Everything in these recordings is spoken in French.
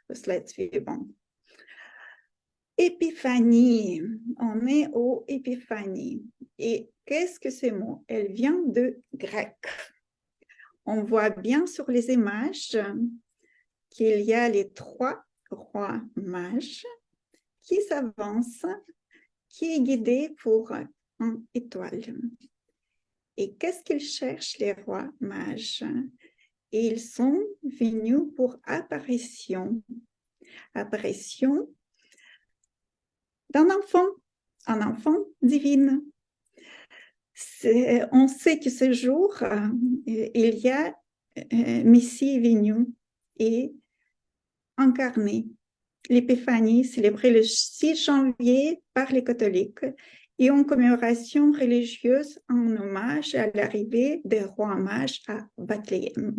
le slide suivant. Épiphanie, on est au Épiphanie. Et qu'est-ce que ce mot? Elle vient de grec. On voit bien sur les images qu'il y a les 3 rois mages qui s'avancent, qui est guidé pour une étoile. Et qu'est-ce qu'ils cherchent, les rois mages? Et ils sont venus pour apparition d'un enfant, un enfant divin. On sait que ce jour, il y a Messie venu et incarné. L'épiphanie, célébrée le 6 janvier par les catholiques, et en commémoration religieuse en hommage à l'arrivée des rois mages à Bethléem.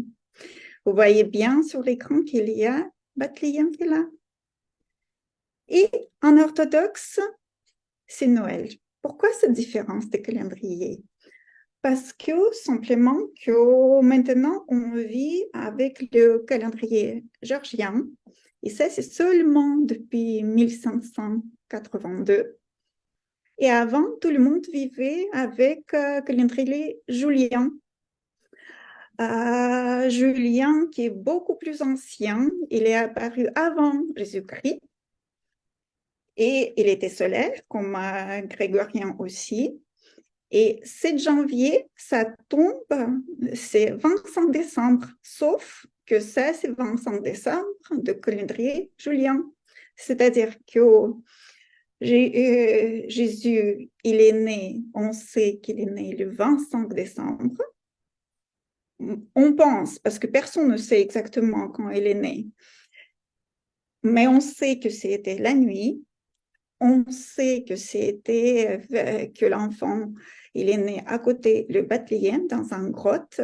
Vous voyez bien sur l'écran qu'il y a Bethléem qui est là. Et en orthodoxe, c'est Noël. Pourquoi cette différence de calendrier? Parce que simplement que maintenant on vit avec le calendrier georgien, et ça c'est seulement depuis 1582. Et avant, tout le monde vivait avec le calendrier julien. Julien qui est beaucoup plus ancien, il est apparu avant Jésus-Christ. Et il était solaire, comme grégorien aussi. Et 7 janvier, ça tombe, c'est 25 décembre, sauf que ça, c'est 25 décembre de calendrier julien. C'est-à-dire que Jésus, il est né, on sait qu'il est né le 25 décembre. On pense, parce que personne ne sait exactement quand il est né, mais on sait que c'était la nuit. On sait que c'était que l'enfant, il est né à côté de Bethléem, dans une grotte,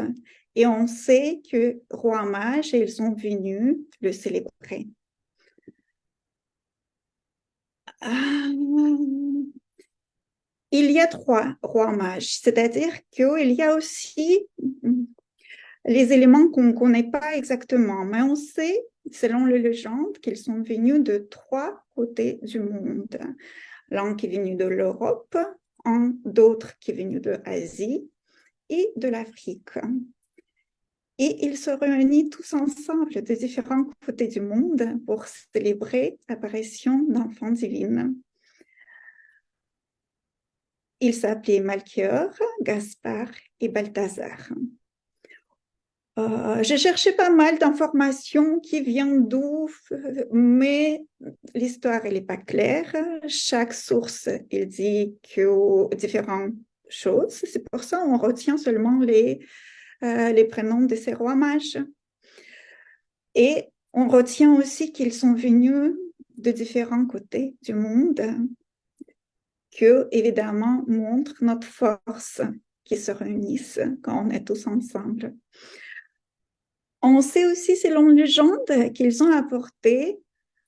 et on sait que rois mages, ils sont venus le célébrer. Il y a 3 rois mages, c'est-à-dire qu'il y a aussi les éléments qu'on ne connaît pas exactement, mais on sait, selon les légendes, qu'ils sont venus de 3 côtés du monde. L'un qui est venu de l'Europe, d'autres qui est venu de l'Asie et de l'Afrique. Et ils se réunissent tous ensemble de différents côtés du monde pour célébrer l'apparition d'enfants divines. Ils s'appelaient Melchior, Gaspard et Balthazar. J'ai cherché pas mal d'informations qui viennent d'où, mais l'histoire elle n'est pas claire. Chaque source elle dit que différentes choses. C'est pour ça qu'on retient seulement les prénoms de ces rois mages. Et on retient aussi qu'ils sont venus de différents côtés du monde, que évidemment montre notre force qui se réunissent quand on est tous ensemble. On sait aussi, selon légende, qu'ils ont apporté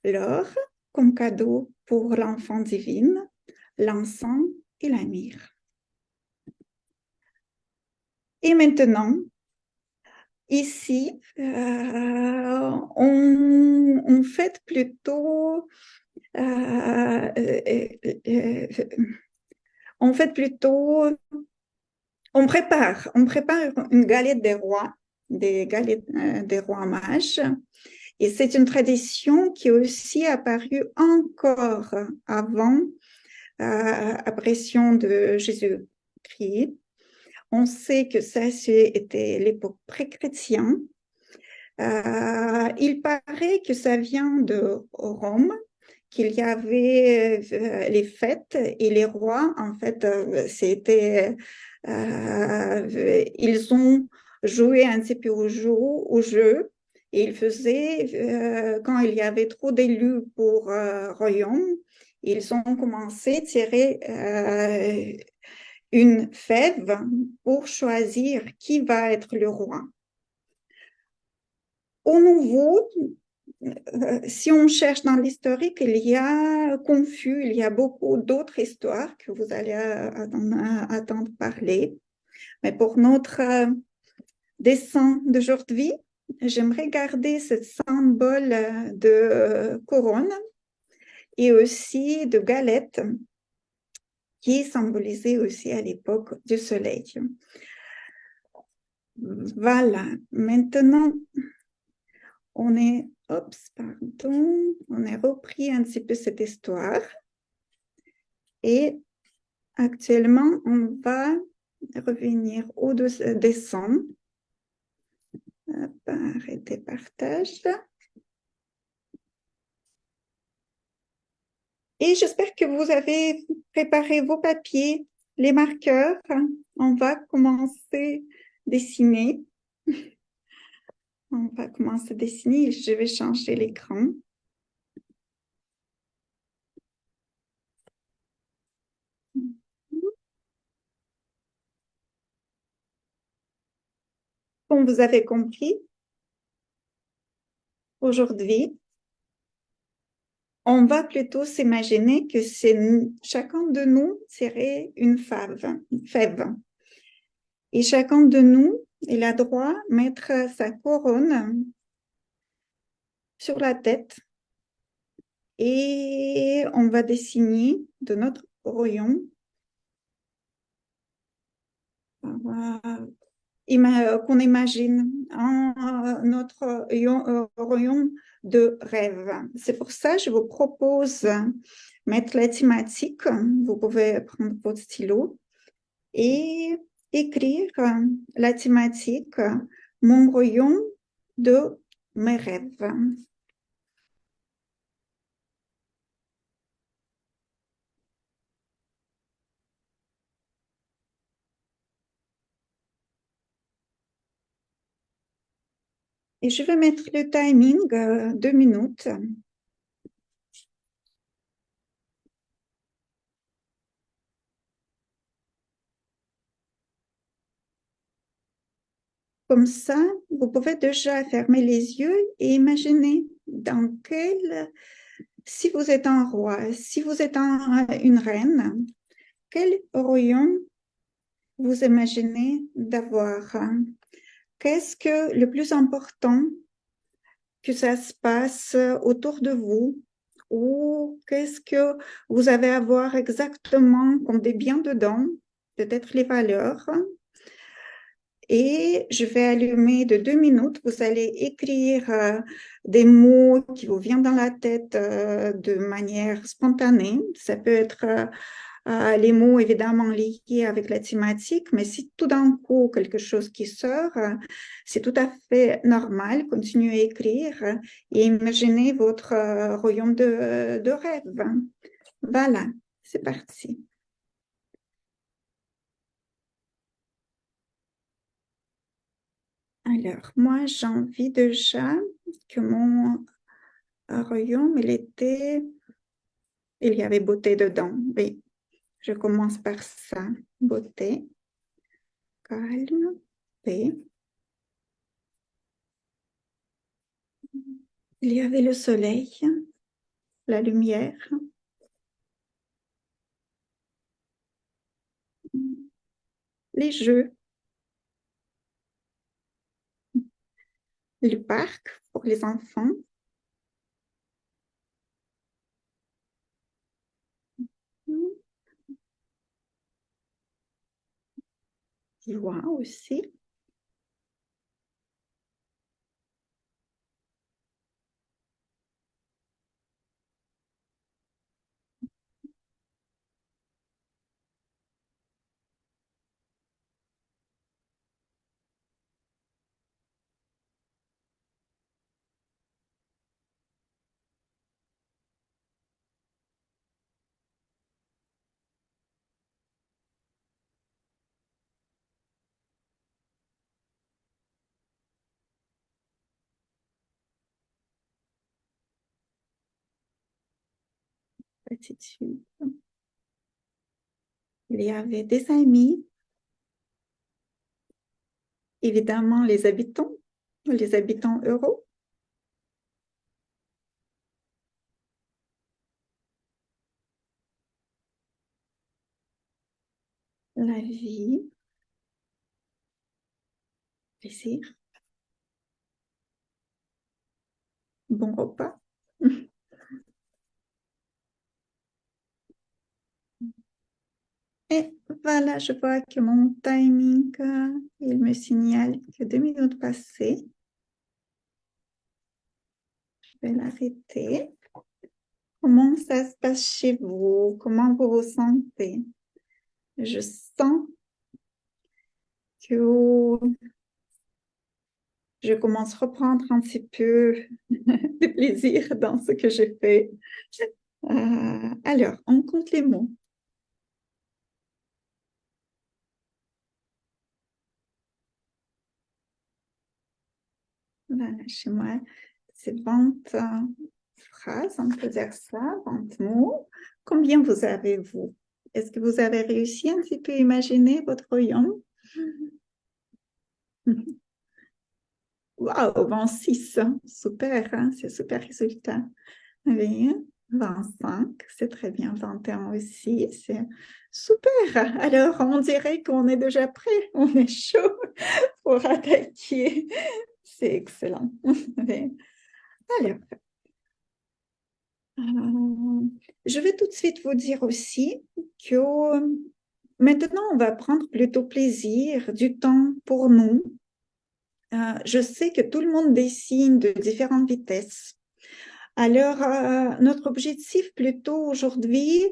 l'or comme cadeau pour l'enfant divin, l'encens et la myrrhe. Et maintenant, ici, on fête plutôt, on prépare une galette des rois, des rois mages. Et c'est une tradition qui est aussi apparue encore avant l'apparition de Jésus-Christ. On sait que ça, c'était l'époque pré-chrétienne. Il paraît que ça vient de Rome, qu'il y avait les fêtes et les rois, en fait, ils ont joué un petit peu au jeu, et ils faisaient, quand il y avait trop d'élus pour royaume, ils ont commencé à tirer une fève pour choisir qui va être le roi. Au nouveau, si on cherche dans l'historique, il y a confus, il y a beaucoup d'autres histoires que vous allez attendre parler. Mais pour notre dessin d'aujourd'hui, j'aimerais garder ce symbole de couronne et aussi de galette qui symbolisait aussi à l'époque du soleil. Voilà, maintenant on est repris un petit peu cette histoire et actuellement on va revenir au dessin. Arrêter partage. Et j'espère que vous avez préparé vos papiers, les marqueurs. On va commencer à dessiner. On va commencer à dessiner. Je vais changer l'écran. Comme vous avez compris, aujourd'hui, on va plutôt s'imaginer que chacun de nous serait une fève. Et chacun de nous, il a droit de mettre sa couronne sur la tête et on va dessiner de notre royaume qu'on imagine notre royaume de rêve. C'est pour ça que je vous propose mettre la thématique. Vous pouvez prendre votre stylo et écrire la thématique Mon royaume de mes rêves. Et je vais mettre le timing 2 minutes. Comme ça, vous pouvez déjà fermer les yeux et imaginer si vous êtes un roi, si vous êtes une reine, quel royaume vous imaginez d'avoir? Qu'est-ce que le plus important que ça se passe autour de vous? Ou qu'est-ce que vous avez à voir exactement comme des biens dedans? Peut-être les valeurs. Et je vais allumer de 2 minutes. Vous allez écrire des mots qui vous viennent dans la tête de manière spontanée. Ça peut être les mots évidemment liés avec la thématique, mais si tout d'un coup quelque chose qui sort, c'est tout à fait normal. Continuez à écrire et imaginez votre royaume de rêve. Voilà, c'est parti. Alors, moi, j'ai envie déjà que mon royaume, il y avait beauté dedans. Oui, je commence par ça. Beauté, calme, paix. Il y avait le soleil, la lumière, les jeux, le parc pour les enfants, joie aussi, gratitude. Il y avait des amis, évidemment les habitants heureux, la vie, plaisir, bon repas. Et voilà, je vois que mon timing, il me signale que 2 minutes passées. Je vais l'arrêter. Comment ça se passe chez vous? Comment vous vous sentez? Je sens que je commence à reprendre un petit peu de plaisir dans ce que je fais. Alors, on compte les mots. Voilà, chez moi, c'est 20 phrases, on peut dire ça, 20 mots. Combien vous avez-vous? Est-ce que vous avez réussi un petit peu à imaginer votre royaume? Waouh, 26, super, hein, c'est super résultat. Oui, 25, c'est très bien, 21 aussi, c'est super. Alors, on dirait qu'on est déjà prêt, on est chaud pour attaquer. C'est excellent. Oui. Alors, euh, je vais tout de suite vous dire aussi que maintenant, on va prendre plutôt plaisir, du temps pour nous. Je sais que tout le monde dessine de différentes vitesses. Alors, notre objectif plutôt aujourd'hui,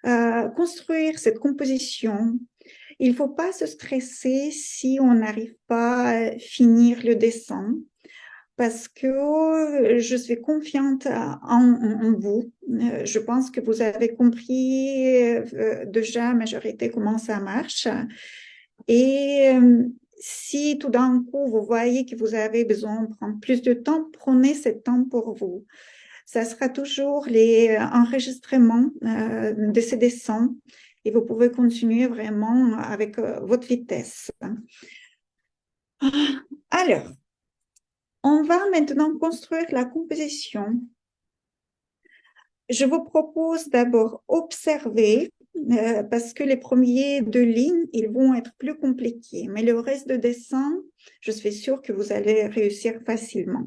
construire cette composition. Il ne faut pas se stresser si on n'arrive pas à finir le dessin parce que je suis confiante en vous. Je pense que vous avez compris déjà, majorité, comment ça marche. Et si tout d'un coup, vous voyez que vous avez besoin de prendre plus de temps, prenez ce temps pour vous. Ça sera toujours les enregistrements de ces dessins et vous pouvez continuer vraiment avec votre vitesse. Alors, on va maintenant construire la composition. Je vous propose d'abord observer parce que les premiers 2 lignes, ils vont être plus compliqués, mais le reste de dessin, je suis sûre que vous allez réussir facilement.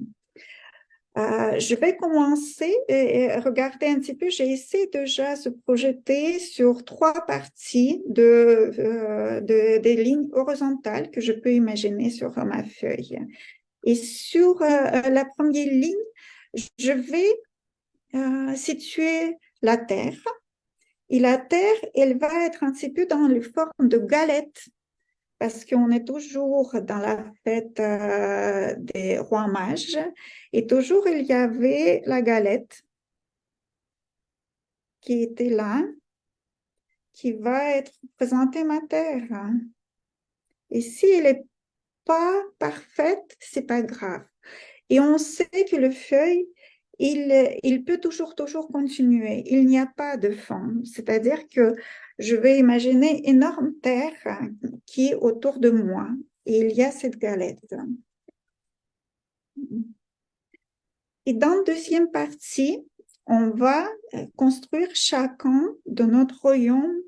Je vais commencer et regarder un petit peu. J'ai essayé déjà de se projeter sur 3 parties des lignes horizontales que je peux imaginer sur ma feuille. Et sur la première ligne, je vais situer la Terre. Et la Terre, elle va être un petit peu dans la forme de galette parce qu'on est toujours dans la fête des rois mages et toujours il y avait la galette qui était là, qui va être représentée ma terre. Et si elle n'est pas parfaite, c'est pas grave. Et on sait que le feuille, il peut toujours continuer. Il n'y a pas de fin. C'est-à-dire que je vais imaginer énorme terre qui est autour de moi. Et il y a cette galette. Et dans la deuxième partie, on va construire chacun de notre royaume,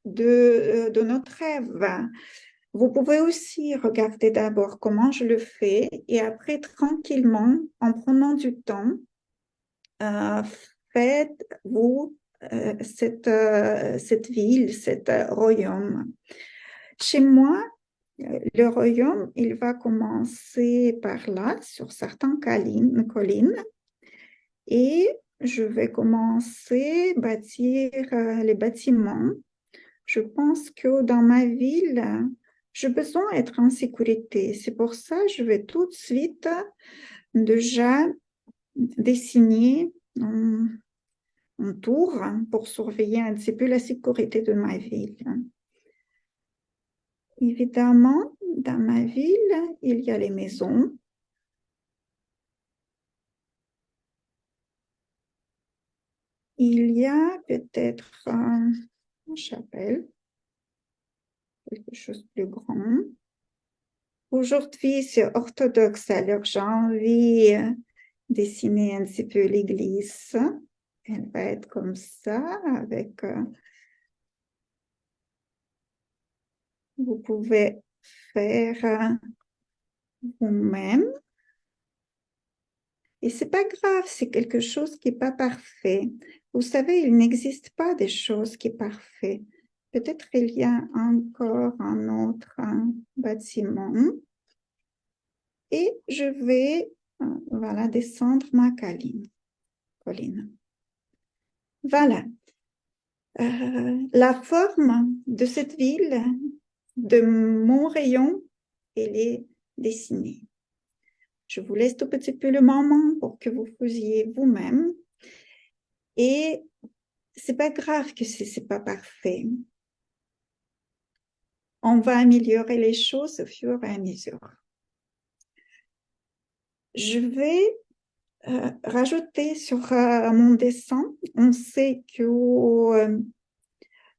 de notre rêve. Vous pouvez aussi regarder d'abord comment je le fais et après, tranquillement, en prenant du temps, euh, faites-vous cette ville, cet royaume. Chez moi, le royaume, il va commencer par là, sur certaines collines, et je vais commencer à bâtir les bâtiments. Je pense que dans ma ville, j'ai besoin d'être en sécurité. C'est pour ça que je vais tout de suite déjà dessiner un tour pour surveiller un petit peu la sécurité de ma ville. Évidemment, dans ma ville, il y a les maisons. Il y a peut-être une chapelle, quelque chose de plus grand. Aujourd'hui, c'est orthodoxe, alors j'ai envie de dessiner un petit peu l'église. Elle va être comme ça, avec, vous pouvez faire vous-même. Et c'est pas grave, c'est quelque chose qui n'est pas parfait. Vous savez, il n'existe pas des choses qui sont parfaites. Peut-être il y a encore un autre bâtiment. Et je vais voilà, descendre ma colline. Voilà. La forme de cette ville, de mon rayon, elle est dessinée. Je vous laisse tout petit peu le moment pour que vous faisiez vous-même. Et c'est pas grave que c'est pas parfait. On va améliorer les choses au fur et à mesure. Je vais rajouter sur mon dessin. On sait que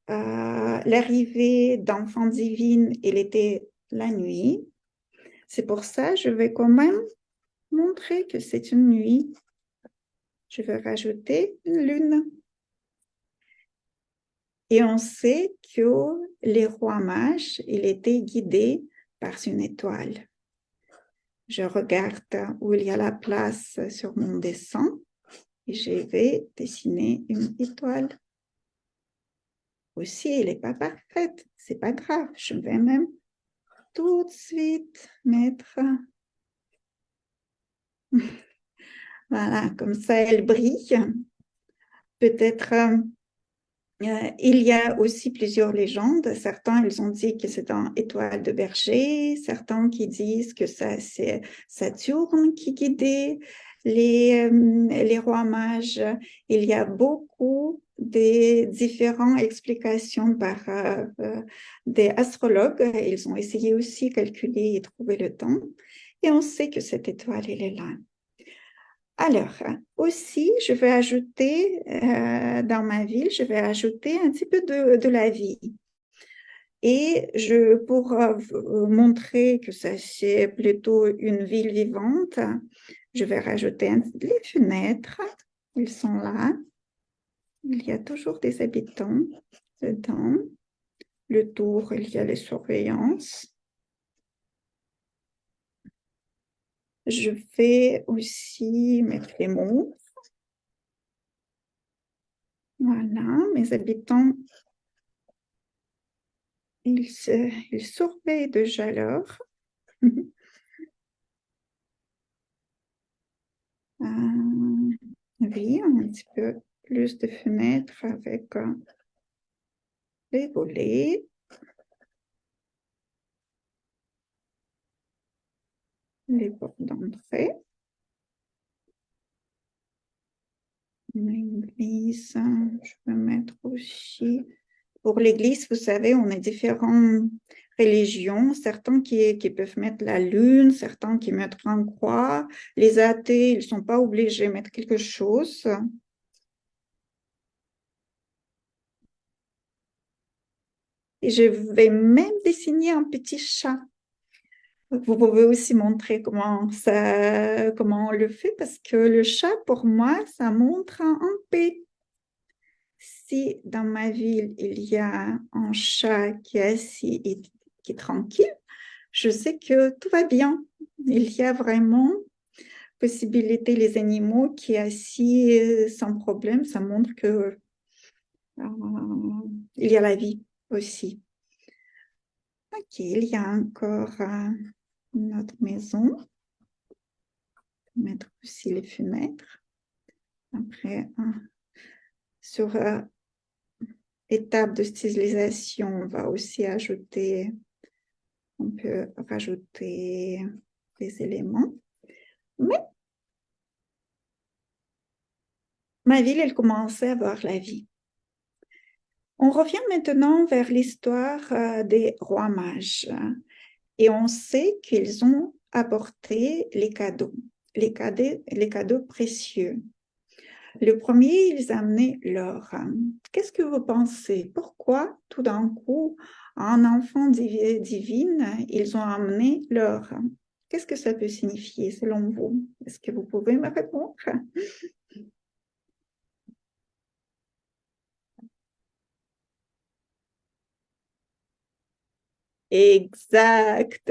l'arrivée d'enfants divines, elle était la nuit. C'est pour ça je vais quand même montrer que c'est une nuit. Je vais rajouter une lune. Et on sait que les rois mages, ils étaient guidés par une étoile. Je regarde où il y a la place sur mon dessin et je vais dessiner une étoile. Aussi, elle n'est pas parfaite, c'est pas grave. Je vais même tout de suite mettre, voilà, comme ça elle brille. Peut-être il y a aussi plusieurs légendes. Certains, ils ont dit que c'est une étoile de berger. Certains qui disent que c'est Saturne qui guidait les rois mages. Il y a beaucoup de différentes explications par des astrologues. Ils ont essayé aussi de calculer et trouver le temps. Et on sait que cette étoile, elle est là. Alors, aussi, je vais ajouter dans ma ville, je vais ajouter un petit peu de la vie. Et pour montrer que ça c'est plutôt une ville vivante, je vais rajouter les fenêtres. Ils sont là. Il y a toujours des habitants dedans. Le tour, il y a les surveillances. Je vais aussi mettre les mots. Voilà, mes habitants, ils surveillent déjà l'heure. Oui, un petit peu plus de fenêtres avec les volets. Les portes d'entrée. L'église, je vais mettre aussi. Pour l'église, vous savez, on a différentes religions, certains qui peuvent mettre la lune, certains qui mettent une croix. Les athées, ils ne sont pas obligés de mettre quelque chose. Et je vais même dessiner un petit chat. Vous pouvez aussi montrer comment on le fait, parce que le chat, pour moi, ça montre un paix. Si dans ma ville, il y a un chat qui est assis et qui est tranquille, je sais que tout va bien. Il y a vraiment possibilité, les animaux qui sont assis sans problème, ça montre que il y a la vie aussi. Ok, il y a encore une autre maison. Mettre aussi les fenêtres. Après, sur étape de stylisation, on va aussi ajouter, on peut rajouter des éléments. Mais ma ville, elle commençait à voir la vie. On revient maintenant vers l'histoire des rois mages. Et on sait qu'ils ont apporté les cadeaux précieux. Le premier, ils amenaient l'or. Qu'est-ce que vous pensez? Pourquoi tout d'un coup, un enfant divin, ils ont amené l'or? Qu'est-ce que ça peut signifier selon vous? Est-ce que vous pouvez me répondre? Exact,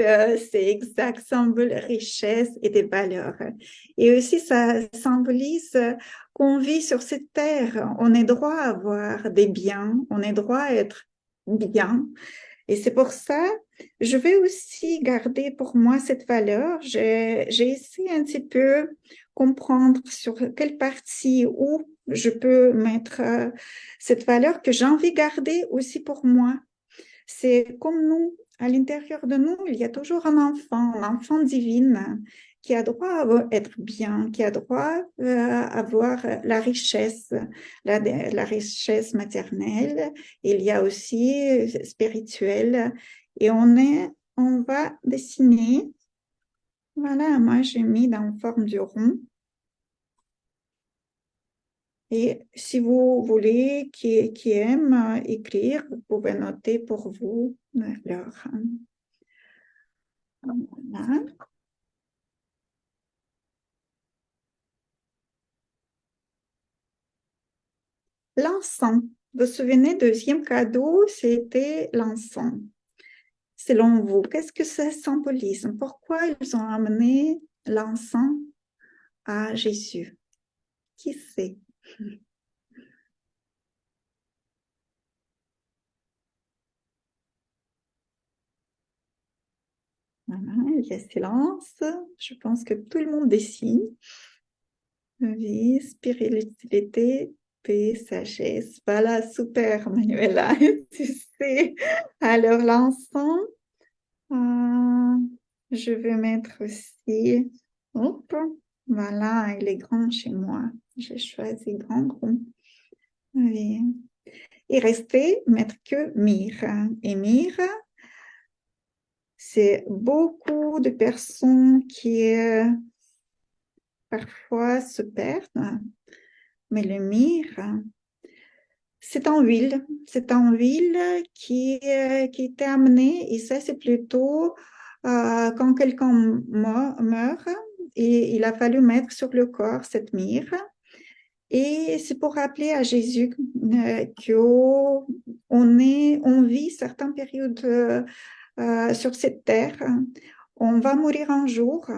c'est exact, symbole richesse et des valeurs. Et aussi, ça symbolise qu'on vit sur cette terre. On est droit à avoir des biens, on est droit à être bien. Et c'est pour ça, je vais aussi garder pour moi cette valeur. J'ai essayé un petit peu comprendre sur quelle partie où je peux mettre cette valeur que j'ai envie de garder aussi pour moi. C'est comme nous, à l'intérieur de nous, il y a toujours un enfant divin qui a droit à être bien, qui a droit à avoir la richesse, la richesse maternelle. Il y a aussi spirituelle. Et on va dessiner. Voilà, moi j'ai mis dans forme de rond. Et si vous voulez, qui aime écrire, vous pouvez noter pour vous. Alors, voilà. L'encens. Vous vous souvenez, deuxième cadeau, c'était l'encens. Selon vous, qu'est-ce que ça symbolise? Pourquoi ils ont amené l'encens à Jésus? Qui sait? Voilà, il y a silence. Je pense que tout le monde dessine. Vie, spiritualité, paix, sagesse. Voilà, super, Manuela. Tu sais. Alors, l'encens, euh, je vais mettre aussi. Hop, voilà, il est grand chez moi. J'ai choisi grand rond. Oui. Il restait mettre que mire. Et mire, c'est beaucoup de personnes qui parfois se perdent. Mais le mire, c'est en ville. C'est en ville qui était amené. Et ça, c'est plutôt quand quelqu'un meurt et il a fallu mettre sur le corps cette mire. Et c'est pour rappeler à Jésus qu'on vit certaines périodes sur cette terre. On va mourir un jour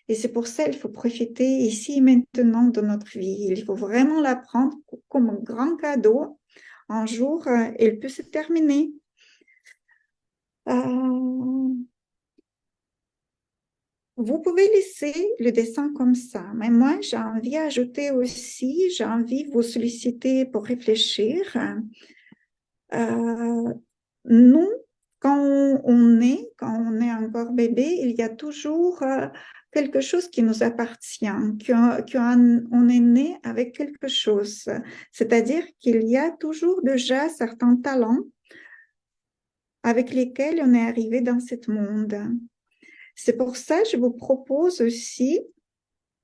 et c'est pour ça qu'il faut profiter ici et maintenant de notre vie. Il faut vraiment la prendre comme un grand cadeau. Un jour, elle peut se terminer. Euh, Vous pouvez laisser le dessin comme ça, mais moi, j'ai envie d'ajouter aussi, j'ai envie de vous solliciter pour réfléchir. Euh, nous, quand on est encore bébé, il y a toujours quelque chose qui nous appartient, qu'on est né avec quelque chose. C'est-à-dire qu'il y a toujours déjà certains talents avec lesquels on est arrivé dans ce monde. C'est pour ça que je vous propose aussi,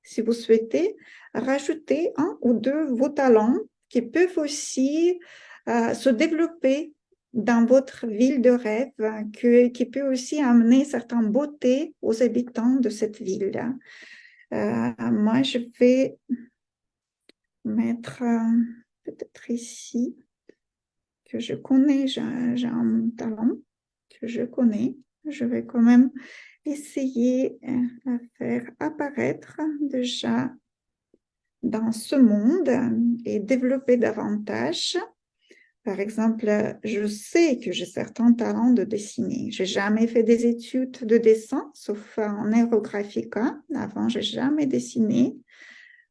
si vous souhaitez, rajouter un ou deux de vos talents qui peuvent aussi se développer dans votre ville de rêve, qui peut aussi amener certaines beautés aux habitants de cette ville. Moi, je vais mettre peut-être ici que je connais, j'ai un talent que je connais. Je vais quand même essayer à faire apparaître déjà dans ce monde et développer davantage. Par exemple, je sais que j'ai certains talents de dessiner. J'ai jamais fait des études de dessin, sauf en aérographica. Avant, j'ai jamais dessiné.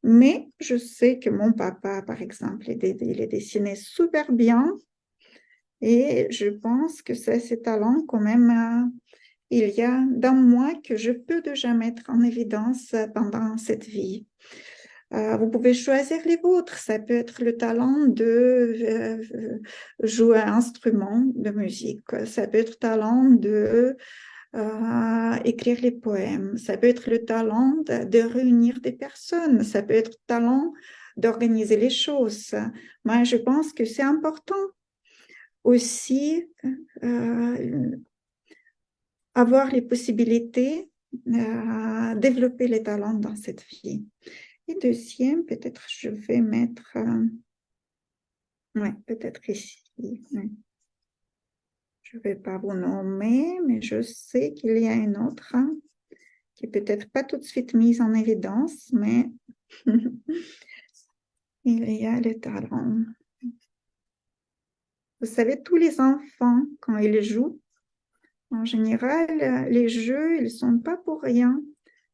Mais je sais que mon papa, par exemple, il est dessiné super bien. Et je pense que c'est ces talents quand même, il y a dans moi que je peux déjà mettre en évidence pendant cette vie. Vous pouvez choisir les vôtres. Ça peut être le talent de jouer un instrument de musique. Ça peut être le talent de écrire les poèmes. Ça peut être le talent de réunir des personnes. Ça peut être le talent d'organiser les choses. Moi, je pense que c'est important aussi avoir les possibilités développer les talents dans cette vie. Et deuxième, peut-être je vais mettre, ouais, peut-être ici. Ouais. Je ne vais pas vous nommer, mais je sais qu'il y a une autre qui n'est peut-être pas tout de suite mise en évidence, mais il y a le talent. Vous savez, tous les enfants, quand ils jouent, en général, les jeux, ils ne sont pas pour rien.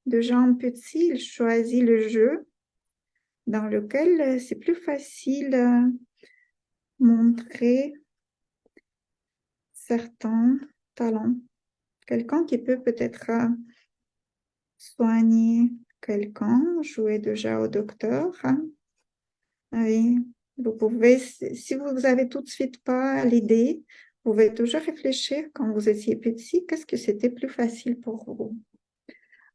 Déjà en petit, ils choisissent le jeu dans lequel c'est plus facile montrer certains talents. Quelqu'un qui peut peut-être soigner quelqu'un, jouer déjà au docteur. Oui, vous pouvez, si vous avez tout de suite pas l'idée, vous pouvez toujours réfléchir quand vous étiez petit, qu'est-ce que c'était plus facile pour vous.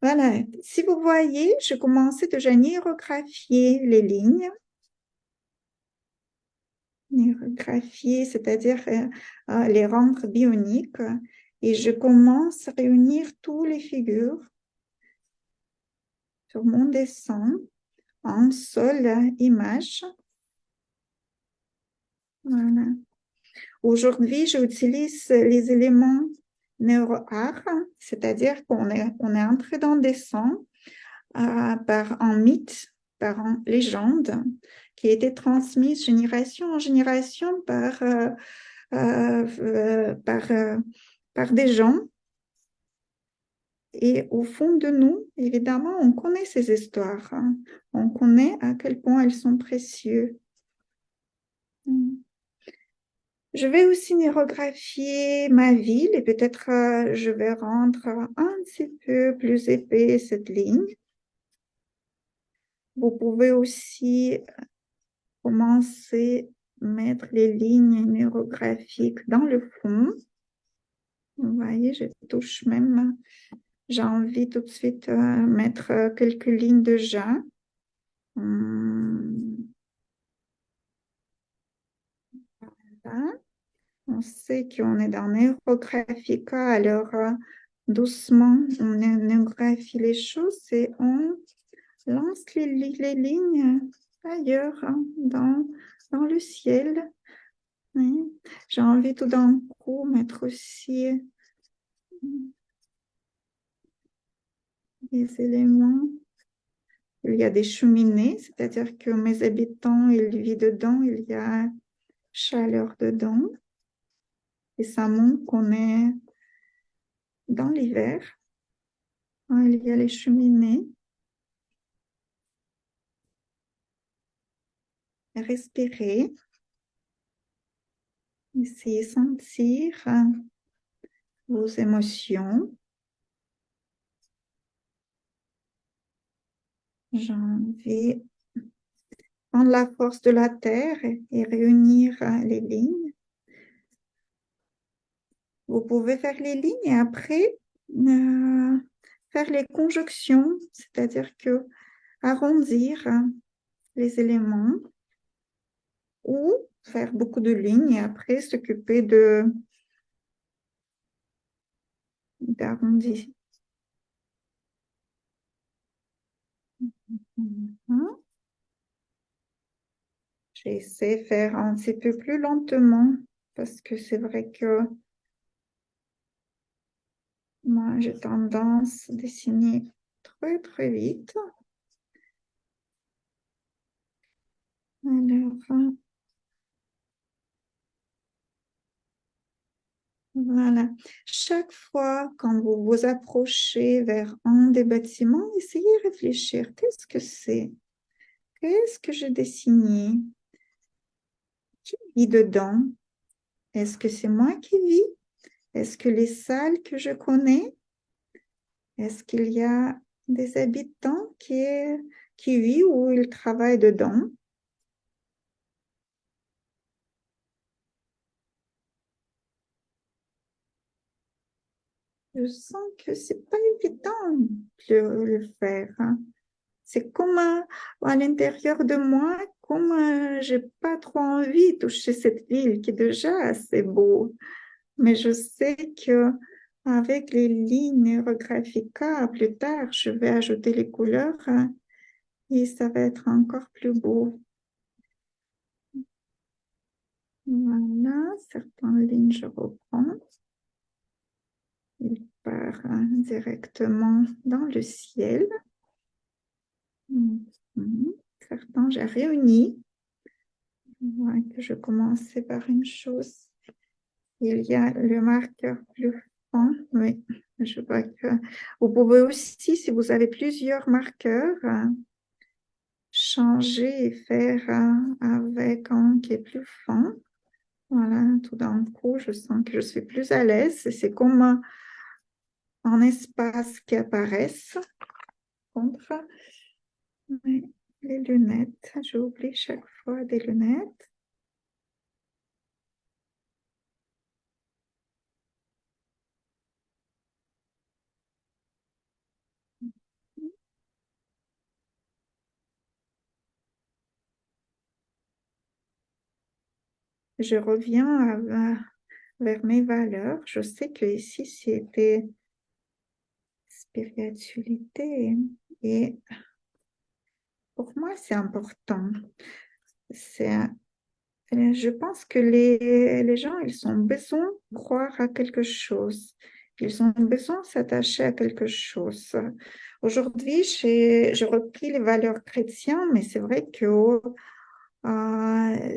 Voilà, si vous voyez, je commençais déjà à hiérographier les lignes. Hiérographier, c'est-à-dire les rendre bioniques. Et je commence à réunir toutes les figures sur mon dessin en seule image. Voilà. Aujourd'hui, j'utilise les éléments neuroart, c'est-à-dire on est entré dans le dessin par un mythe, par une légende qui a été transmise génération en génération par des gens. Et au fond de nous, évidemment, on connaît ces histoires. On connaît à quel point elles sont précieuses. Je vais aussi hiérographier ma ville et peut-être je vais rendre un petit peu plus épais cette ligne. Vous pouvez aussi commencer à mettre les lignes hiérographiques dans le fond. Vous voyez, je touche même. J'ai envie tout de suite de mettre quelques lignes déjà. Voilà. On sait qu'on est dans Neurographica, alors doucement, on neurographie les choses et on lance les lignes ailleurs, dans le ciel. Oui. J'ai envie tout d'un coup mettre aussi des éléments. Il y a des cheminées, c'est-à-dire que mes habitants, ils vivent dedans, il y a chaleur dedans. Et ça montre qu'on est dans l'hiver. Il y a les cheminées. Respirez. Essayez de sentir vos émotions. J'ai envie de prendre la force de la terre et réunir les lignes. Vous pouvez faire les lignes et après faire les conjonctions, c'est-à-dire que arrondir les éléments ou faire beaucoup de lignes et après s'occuper d'arrondir. J'essaie de faire un petit peu plus lentement parce que c'est vrai que moi, j'ai tendance à dessiner très, très vite. Alors, voilà. Chaque fois quand vous vous approchez vers un des bâtiments, essayez de réfléchir. Qu'est-ce que c'est? Qu'est-ce que j'ai dessiné? Qui vit dedans? Est-ce que c'est moi qui vis? Est-ce que les salles que je connais? Est-ce qu'il y a des habitants qui vivent ou ils travaillent dedans? Je sens que c'est pas évident de le faire. C'est comme à l'intérieur de moi, comme j'ai pas trop envie de toucher cette ville qui est déjà assez beau. Mais je sais que avec les lignes graphiques, plus tard, je vais ajouter les couleurs et ça va être encore plus beau. Voilà, certaines lignes, je reprends. Il part directement dans le ciel. Certains, j'ai réuni. Ouais, que je commençais par une chose. Il y a le marqueur plus fin. Oui, je vois que vous pouvez aussi, si vous avez plusieurs marqueurs, changer et faire avec un qui est plus fin. Voilà, tout d'un coup, je sens que je suis plus à l'aise. C'est comme un espace qui apparaît contre les lunettes. J'oublie chaque fois des lunettes. Je reviens vers mes valeurs. Je sais que ici, c'était spiritualité et pour moi, c'est important. C'est, je pense que les gens, ils ont besoin de croire à quelque chose. Ils ont besoin de s'attacher à quelque chose. Aujourd'hui, j'ai repris les valeurs chrétiennes, mais c'est vrai que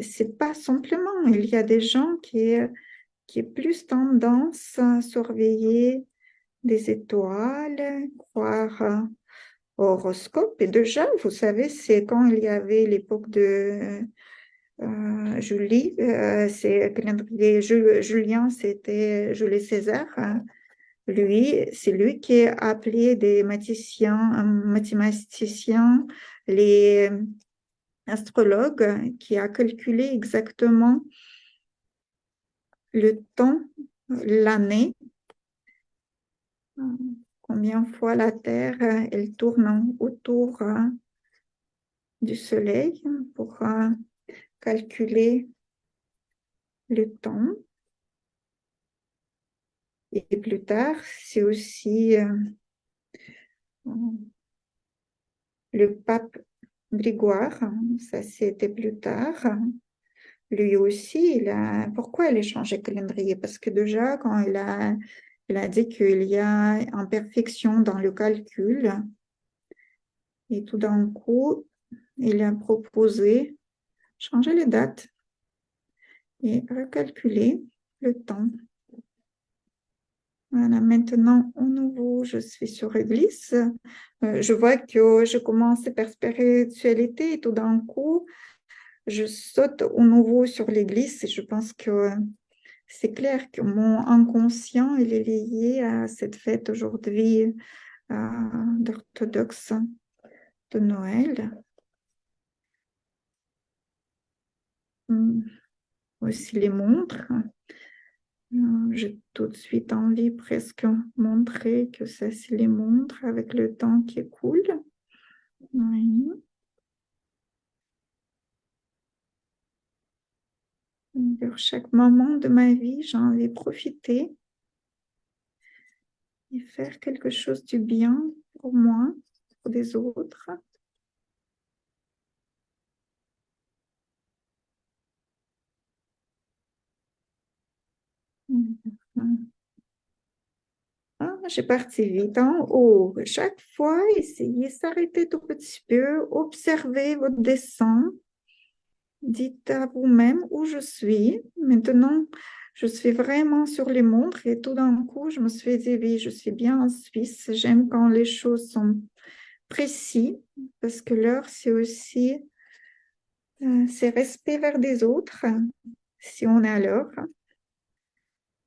c'est pas simplement. Il y a des gens qui est plus tendance à surveiller des étoiles, croire au horoscope. Et déjà, vous savez, c'est quand il y avait l'époque de Julie, c'est calendrier Julien, c'était Jules César. Hein. Lui, c'est lui qui a appelé des mathématiciens, les astrologues, qui a calculé exactement le temps, l'année, combien de fois la Terre elle tourne autour du Soleil pour calculer le temps. Et plus tard, c'est aussi le pape Grégoire, ça c'était plus tard. Lui aussi, pourquoi il a changé le calendrier? Parce que déjà, quand il a dit qu'il y a imperfection dans le calcul, et tout d'un coup, il a proposé changer les dates et recalculer le temps. Voilà, maintenant, au nouveau, je suis sur Église. Je vois que je commence par spiritualité et tout d'un coup, je saute au nouveau sur l'Église et je pense que c'est clair que mon inconscient, il est lié à cette fête aujourd'hui d'orthodoxe de Noël. Aussi les montres. J'ai tout de suite envie presque montrer que ça, c'est les montres avec le temps qui coule. Oui. Sur chaque moment de ma vie, j'ai envie de profiter et faire quelque chose du bien pour moi, pour les autres. J'ai parti vite en haut. Chaque fois, essayez de s'arrêter tout petit peu, observez votre descente. Dites à vous-même où je suis. Maintenant, je suis vraiment sur les montres et tout d'un coup, je me suis dit, oui, je suis bien en Suisse. J'aime quand les choses sont précises parce que l'heure, c'est aussi c'est respect vers des autres. Si on est à l'heure,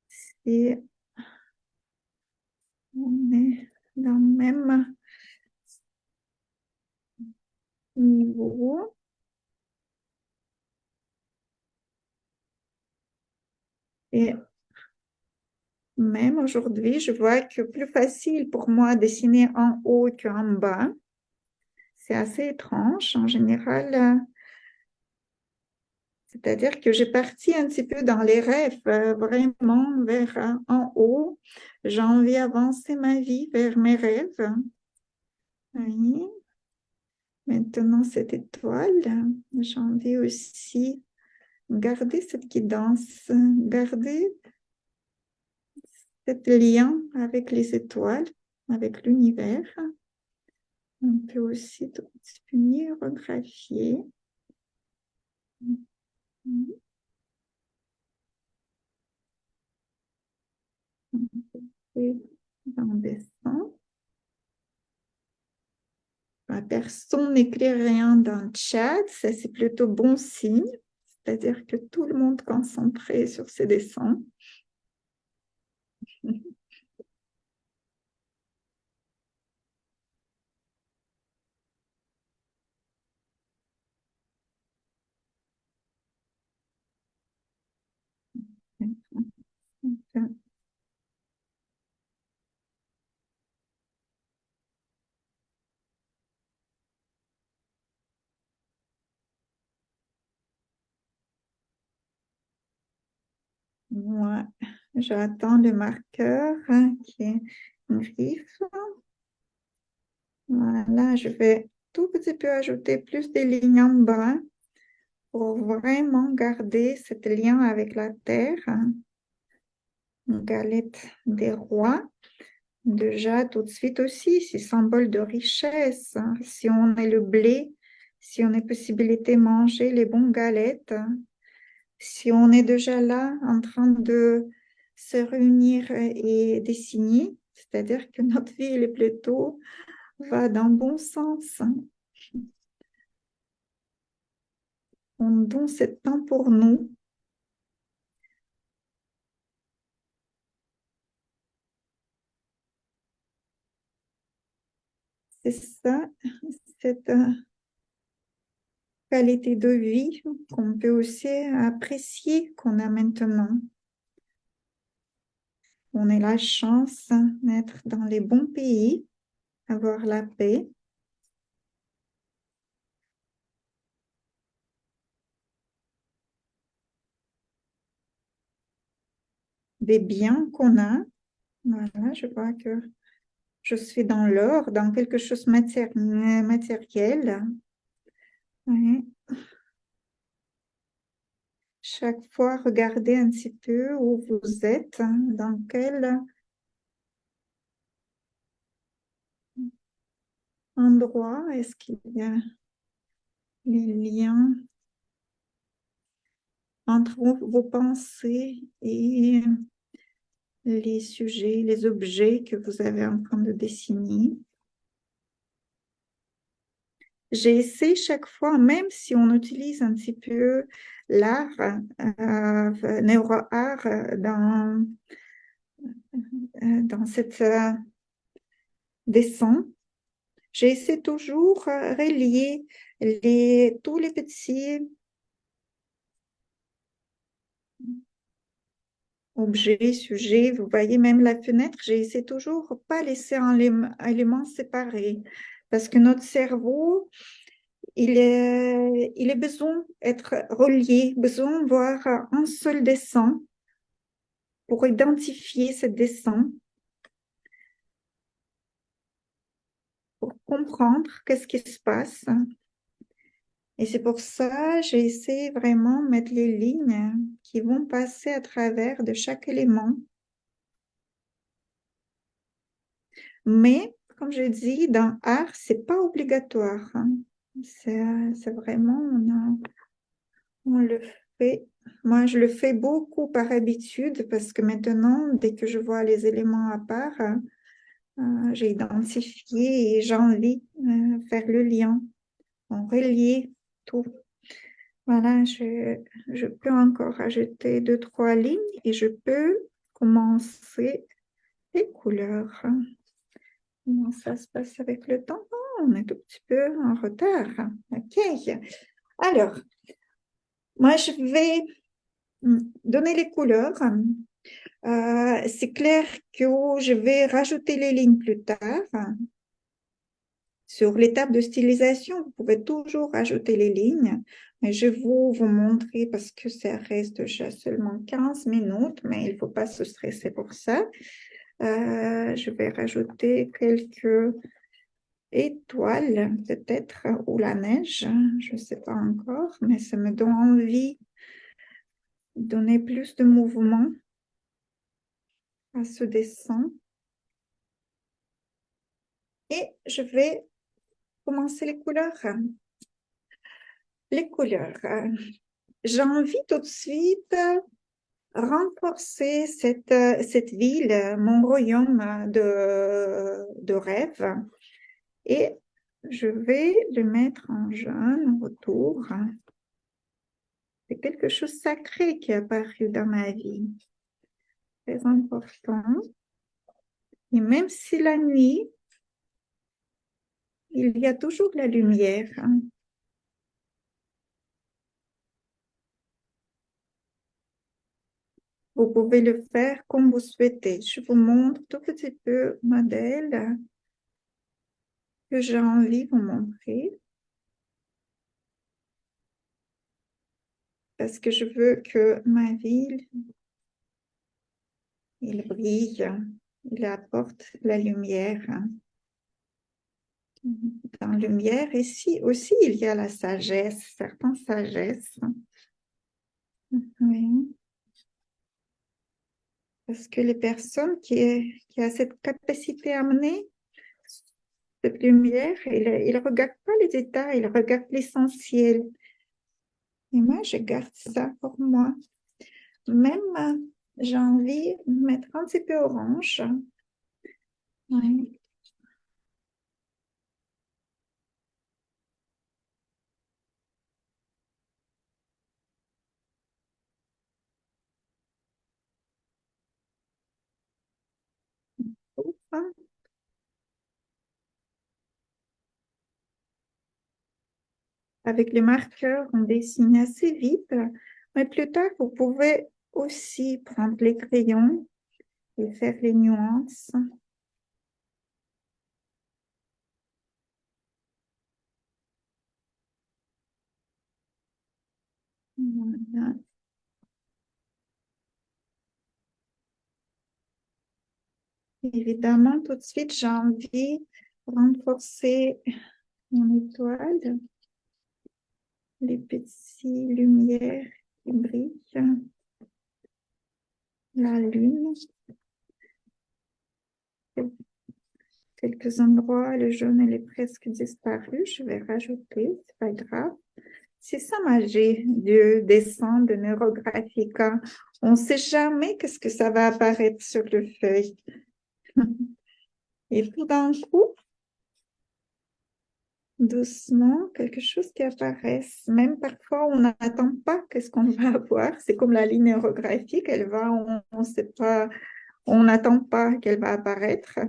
si on est dans le même niveau. Et même aujourd'hui, je vois que plus facile pour moi dessiner en haut qu'en bas. C'est assez étrange. En général, c'est-à-dire que j'ai parti un petit peu dans les rêves, vraiment vers en haut. J'ai envie d'avancer ma vie vers mes rêves. Oui. Maintenant, cette étoile, j'ai envie aussi garder cette guidance, garder cet lien avec les étoiles, avec l'univers. On peut aussi photographier. Et on descend. Personne n'écrit rien dans le chat, ça c'est plutôt bon signe, c'est-à-dire que tout le monde est concentré sur ses dessins. Moi, j'attends le marqueur qui est une griffe. Voilà, je vais tout petit peu ajouter plus de lignes en bas pour vraiment garder ce lien avec la terre. Une galette des rois. Déjà, tout de suite aussi, c'est symbole de richesse. Si on a le blé, si on a possibilité de manger les bonnes galettes, si on est déjà là en train de se réunir et dessiner, c'est-à-dire que notre vie, elle est plutôt va dans le bon sens. On donne ce temps pour nous. C'est ça, cette qualité de vie qu'on peut aussi apprécier qu'on a maintenant. On a la chance d'être dans les bons pays, avoir la paix, des biens qu'on a. Voilà, je vois que je suis dans l'or, dans quelque chose matériel. Ouais. Chaque fois, regardez un petit peu où vous êtes, dans quel endroit est-ce qu'il y a les liens entre vos pensées et les sujets, les objets que vous avez en train de dessiner. J'essaie chaque fois, même si on utilise un petit peu l'art, neuro-art dans cette dessin, j'essaie toujours relier tous les petits objets, sujets. Vous voyez, même la fenêtre, j'essaie toujours pas laisser un élément séparé parce que notre cerveau, il est besoin d'être relié, besoin de voir un seul dessin pour identifier ce dessin, pour comprendre qu'est-ce qui se passe. Et c'est pour ça que j'ai essayé vraiment de mettre les lignes qui vont passer à travers de chaque élément. Mais, comme je dis, dans art, c'est pas obligatoire. C'est vraiment, on le fait. Moi, je le fais beaucoup par habitude parce que maintenant, dès que je vois les éléments à part, j'ai identifié et j'ai envie de faire le lien, on relier tout. Voilà, je peux encore ajouter deux, trois lignes et je peux commencer les couleurs. Comment ça se passe avec le temps? Oh, on est un tout petit peu en retard. OK. Alors, moi, je vais donner les couleurs. C'est clair que je vais rajouter les lignes plus tard. Sur l'étape de stylisation, vous pouvez toujours rajouter les lignes, mais je vais vous montrer parce que ça reste déjà seulement 15 minutes, mais il ne faut pas se stresser pour ça. Je vais rajouter quelques étoiles, peut-être, ou la neige, je ne sais pas encore, mais ça me donne envie donner plus de mouvement à ce dessin. Et je vais commencer les couleurs. Les couleurs. J'ai envie tout de suite renforcer cette ville, mon royaume de rêve. Et je vais le mettre en jaune autour. C'est quelque chose de sacré qui est apparu dans ma vie. Très important. Et même si la nuit, il y a toujours la lumière. Vous pouvez le faire comme vous souhaitez. Je vous montre tout petit peu modèle que j'ai envie de vous montrer parce que je veux que ma ville, il brille, il apporte la lumière. Dans la lumière, ici aussi, il y a la sagesse, certaines sagesses. Oui. Parce que les personnes qui ont cette capacité à amener cette lumière, ils ne regardent pas les détails, ils regardent l'essentiel. Et moi, je garde ça pour moi. Même, j'ai envie de mettre un petit peu orange. Oui. Avec les marqueurs, on dessine assez vite, mais plus tard, vous pouvez aussi prendre les crayons et faire les nuances. Voilà. Évidemment, tout de suite, j'ai envie de renforcer mon étoile, les petites lumières qui brillent, la lune. Quelques endroits, le jaune il est presque disparu. Je vais rajouter, c'est pas grave. C'est ça magie du dessin de Neurographica. On ne sait jamais qu'est-ce que ça va apparaître sur le feuille. Et tout d'un coup, doucement, quelque chose qui apparaisse. Même parfois, on n'attend pas qu'est-ce qu'on va avoir. C'est comme la ligne neurographique, elle va, on sait pas, on n'attend pas qu'elle va apparaître.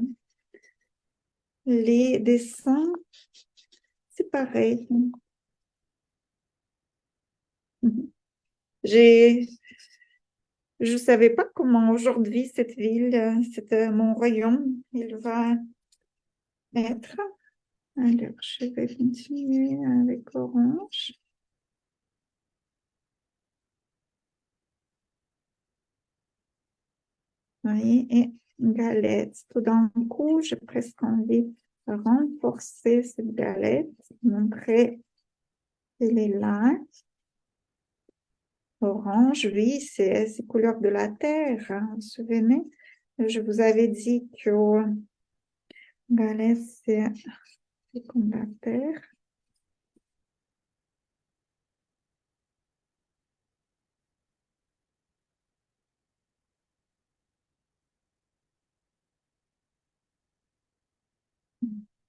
Les dessins, c'est pareil. J'ai, je savais pas comment aujourd'hui cette ville, mon royaume, il va être. Alors, je vais continuer avec orange. Oui, et galette. Tout d'un coup, j'ai presque envie de renforcer cette galette, montrer qu'elle est là. Orange, oui, c'est couleur de la terre, hein, vous vous souvenez? Je vous avais dit que galette, c'est comme la terre.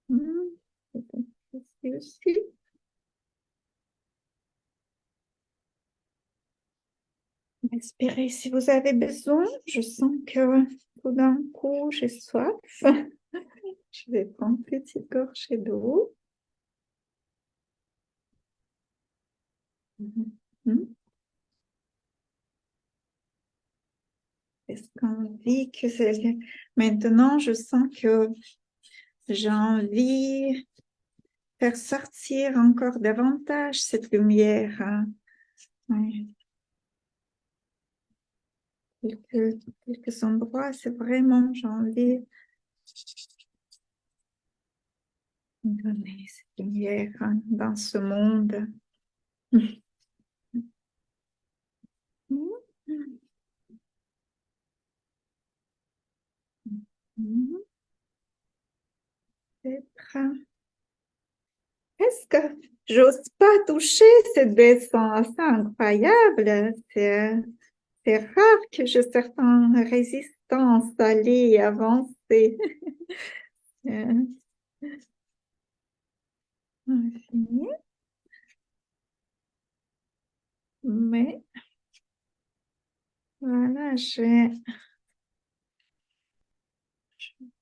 Hmm, c'est aussi. Espérez si vous avez besoin. Je sens que tout d'un coup, j'ai soif. Je vais prendre une petite gorgée d'eau. Mhm. Est-ce qu'on vit que c'est... Maintenant, je sens que j'ai envie de faire sortir encore davantage cette lumière, hein. Oui. Quelques endroits, c'est vraiment, j'ai envie de donner cette lumière, hein, dans ce monde. presque. J'ose pas toucher ce dessin. C'est incroyable. C'est rare que j'ai certaines résistances à aller avancer. Euh, fini. Mais voilà, j'ai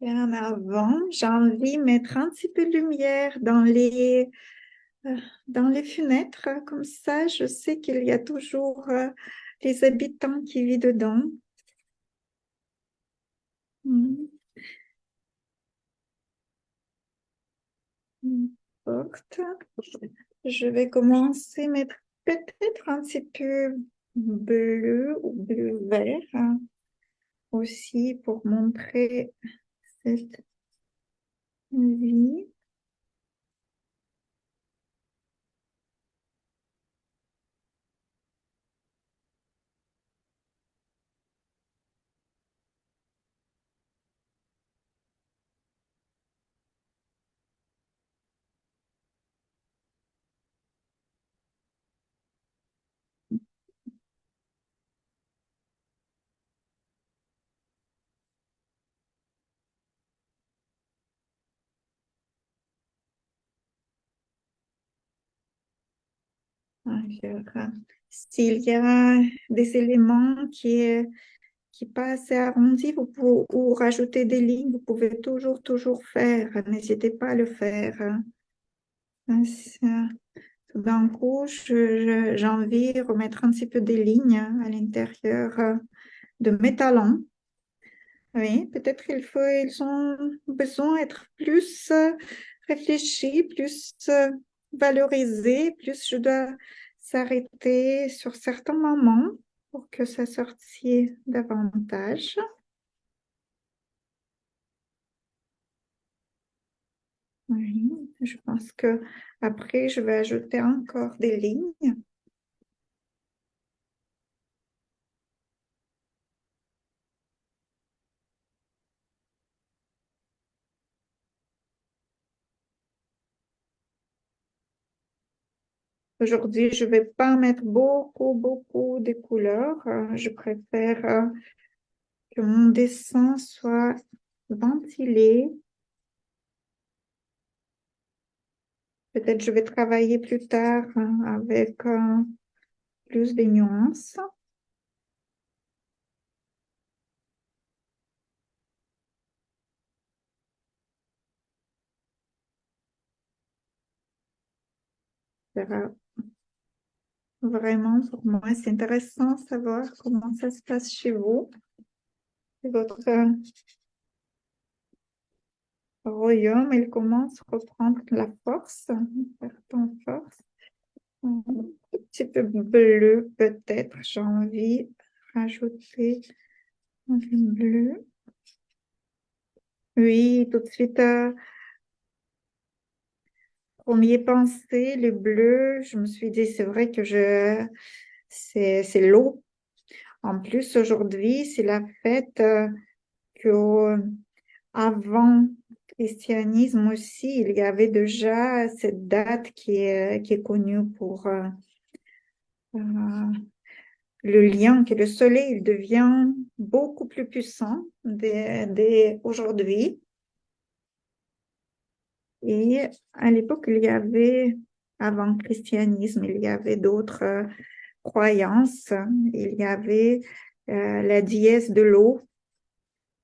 en avant. J'ai envie de mettre un petit peu de lumière euh, dans les fenêtres. Comme ça, je sais qu'il y a toujours les habitants qui vivent dedans. Mm. Une porte. Je vais commencer à mettre peut-être un petit peu bleu ou bleu-vert aussi pour montrer cette vie. Alors, s'il y a des éléments qui passent arrondis, ou rajouter des lignes, vous pouvez toujours faire. N'hésitez pas à le faire. Ça, tout d'un coup, j'ai envie de remettre un petit peu des lignes à l'intérieur de mes talons. Oui, peut-être ils ont besoin d'être plus réfléchis, plus valorisés, plus je dois s'arrêter sur certains moments pour que ça sortit davantage. Oui, je pense que après je vais ajouter encore des lignes. Aujourd'hui, je vais pas mettre beaucoup de couleurs. Je préfère que mon dessin soit ventilé. Peut-être je vais travailler plus tard avec plus de nuances. Ça sera vraiment pour moi, c'est intéressant de savoir comment ça se passe chez vous. Votre royaume, il commence à reprendre la force, une certaine force. Un petit peu bleu, peut-être. J'ai envie de rajouter un bleu. Oui, tout de suite, premier pensée, le bleu, je me suis dit, c'est vrai que c'est l'eau. En plus, aujourd'hui, c'est la fête que avant christianisme aussi, il y avait déjà cette date qui est connue pour euh, le lien que le soleil il devient beaucoup plus puissant dès aujourd'hui. Et à l'époque, avant le christianisme, il y avait d'autres croyances. Il y avait la déesse de l'eau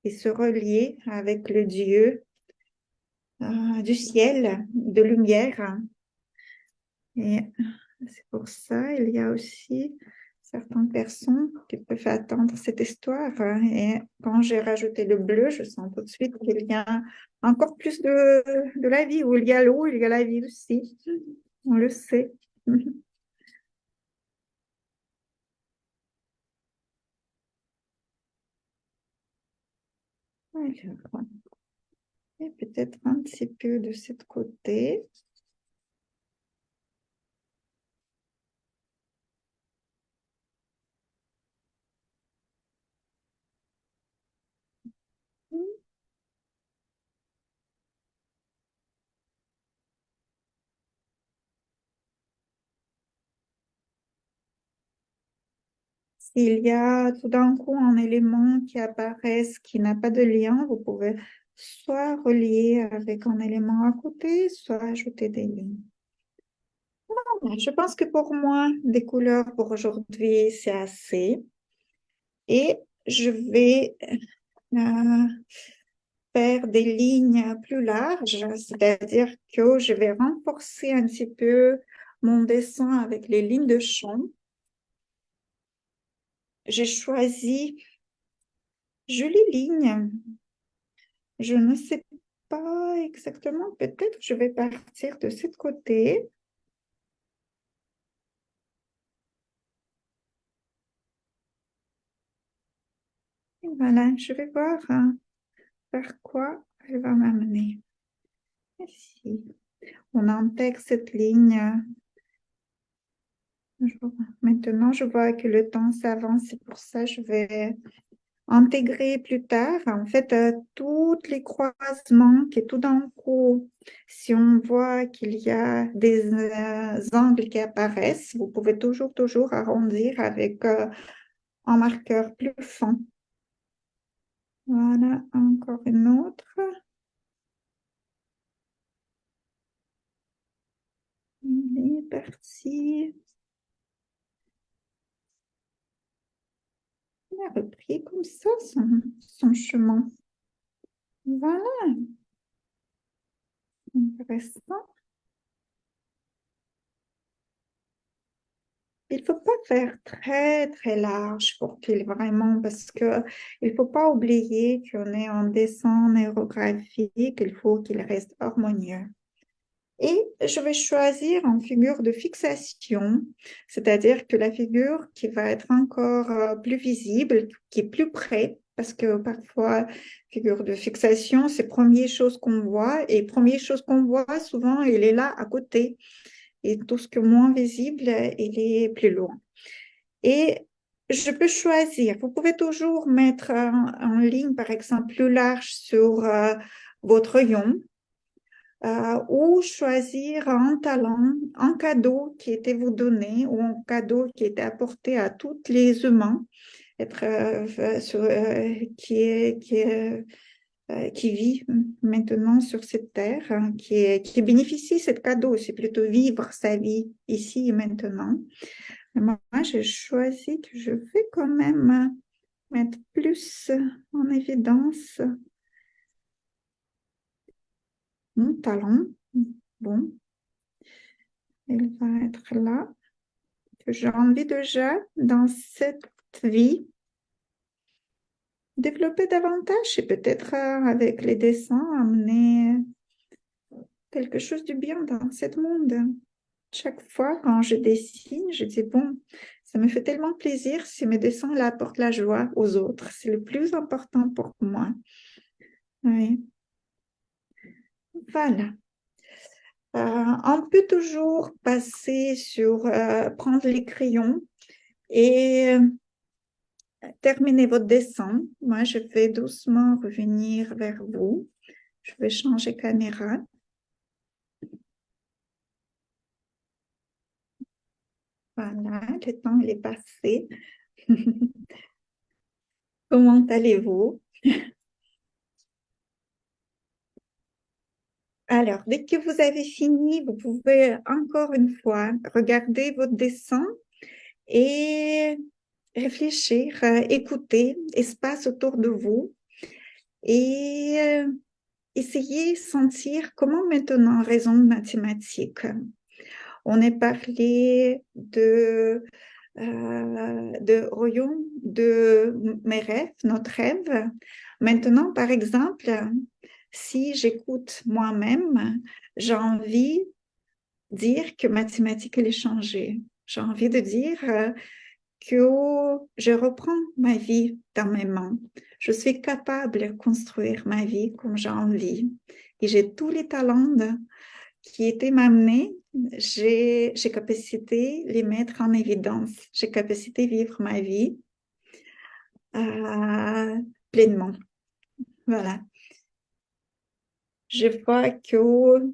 qui se reliait avec le dieu du ciel, de lumière. Et c'est pour ça il y a aussi certaines personnes qui peuvent attendre cette histoire. Et quand j'ai rajouté le bleu, je sens tout de suite qu'il y a encore plus de la vie. Où il y a l'eau, il y a la vie aussi. On le sait. Alors, et peut-être un petit peu de ce côté. s'il y a tout d'un coup un élément qui apparaît qui n'a pas de lien, vous pouvez soit relier avec un élément à côté, soit ajouter des lignes. Je pense que pour moi, des couleurs pour aujourd'hui, c'est assez. Et je vais faire des lignes plus larges, c'est-à-dire que je vais renforcer un petit peu mon dessin avec les lignes de champ. J'ai choisi jolies lignes. Je ne sais pas exactement, peut-être je vais partir de ce côté. Et voilà, je vais voir vers quoi elle va m'amener. Ici, on intègre cette ligne. Maintenant, je vois que le temps s'avance, c'est pour ça que je vais intégrer plus tard, en fait, tous les croisements qui tout d'un coup, si on voit qu'il y a des angles qui apparaissent, vous pouvez toujours arrondir avec un marqueur plus fin. Voilà, encore une autre. Il est parti. Il a repris comme ça son chemin. Voilà, intéressant. Il ne faut pas faire très large pour qu'il vraiment, parce que il faut pas oublier qu'on est en dessin aérographique, il faut qu'il reste harmonieux. Et je vais choisir une figure de fixation, c'est-à-dire que la figure qui va être encore plus visible, qui est plus près, parce que parfois, figure de fixation, c'est la première chose qu'on voit, et première chose qu'on voit, souvent, il est là à côté. Et tout ce qui est moins visible, il est plus loin. Et je peux choisir. Vous pouvez toujours mettre en ligne, par exemple, plus large sur votre rayon ou choisir un talent, un cadeau qui était vous donné ou un cadeau qui était apporté à tous les humains être, qui vit maintenant sur cette terre, qui bénéficie de ce cadeau, c'est plutôt vivre sa vie ici et maintenant. Moi, j'ai choisi que je vais quand même mettre plus en évidence mon talent. Bon, il va être là. Que j'ai envie déjà, dans cette vie, développer davantage et peut-être avec les dessins, amener quelque chose de bien dans ce monde. Chaque fois, quand je dessine, je dis, bon, ça me fait tellement plaisir si mes dessins là, apportent la joie aux autres. C'est le plus important pour moi. Oui. Voilà. On peut toujours passer sur prendre les crayons et terminer votre dessin. Moi, je vais doucement revenir vers vous. Je vais changer caméra. Voilà, le temps il est passé. Comment allez-vous? Alors, dès que vous avez fini, vous pouvez encore une fois regarder votre dessin et réfléchir, écouter espace autour de vous et essayer de sentir comment maintenant raison mathématique. On est parlé de royaume de mes rêves, notre rêve. Maintenant, par exemple, si j'écoute moi-même, j'ai envie de dire que mathématiques, elle est changée. J'ai envie de dire que je reprends ma vie dans mes mains. Je suis capable de construire ma vie comme j'ai envie. Et j'ai tous les talents qui étaient m'amener. J'ai capacité de les mettre en évidence. J'ai capacité de vivre ma vie pleinement. Voilà. Je vois que